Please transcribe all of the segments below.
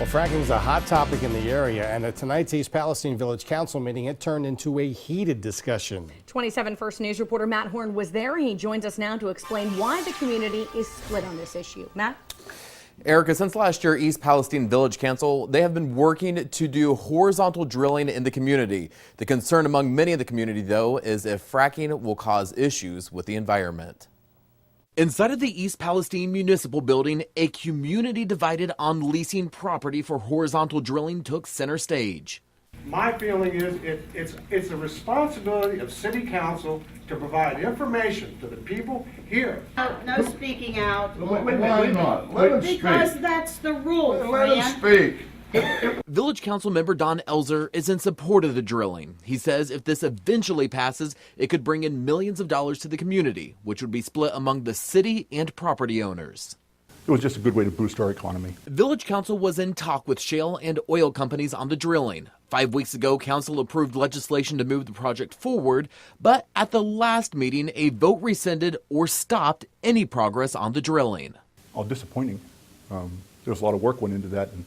Well, fracking is a hot topic in the area, and at tonight's East Palestine Village Council meeting, it turned into a heated discussion. 27 First News reporter Matt Horn was there. He joins us now to explain why the community is split on this issue. Matt? Erica, since last year, East Palestine Village Council, they have been working to do horizontal drilling in the community. The concern among many in the community, though, is if fracking will cause issues with the environment. Inside of the East Palestine Municipal Building, a community divided on leasing property for horizontal drilling took center stage. My feeling is it's the responsibility of City Council to provide information to the people here. No speaking out. Why not? Let him speak. Because that's the rule, Let him speak. Village Council member Don Elzer is in support of the drilling. He says if this eventually passes, it could bring in millions of dollars to the community, which would be split among the city and property owners. It was just a good way to boost our economy. Village Council was in talk with shale and oil companies on the drilling. 5 weeks ago, Council approved legislation to move the project forward, but at the last meeting, a vote rescinded or stopped any progress on the drilling. Oh, disappointing. There was a lot of work went into that, and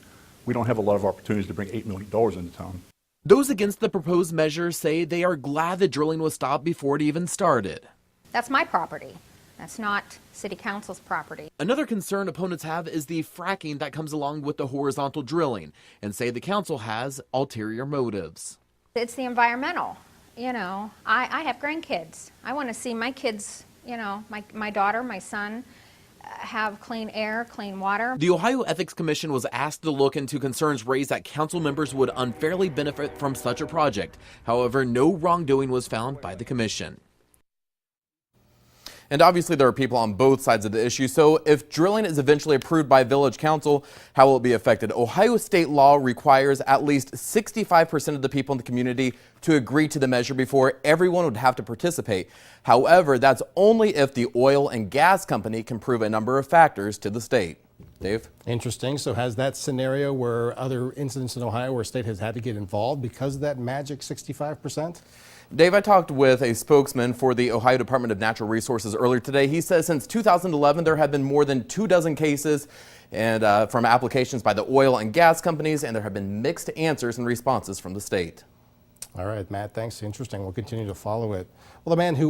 we don't have a lot of opportunities to bring $8 million into town. Those against the proposed measure say they are glad the drilling was stopped before it even started. That's my property. That's not City Council's property. Another concern opponents have is the fracking that comes along with the horizontal drilling, and say the council has ulterior motives. It's the environmental. You know, I have grandkids. I want to see my kids, you know, my daughter, my son, have clean air, clean water. The Ohio Ethics Commission was asked to look into concerns raised that council members would unfairly benefit from such a project. However, no wrongdoing was found by the commission. And obviously there are people on both sides of the issue, so if drilling is eventually approved by Village Council, how will it be affected? Ohio state law requires at least 65% of the people in the community to agree to the measure before everyone would have to participate. However, that's only if the oil and gas company can prove a number of factors to the state. Dave? Interesting. So has that scenario where other incidents in Ohio where a state has had to get involved because of that magic 65%? Dave, I talked with a spokesman for the Ohio Department of Natural Resources earlier today. He says since 2011, there have been more than 24 cases and from applications by the oil and gas companies, and there have been mixed answers and responses from the state. All right, Matt, thanks. Interesting. We'll continue to follow it. Well, the man who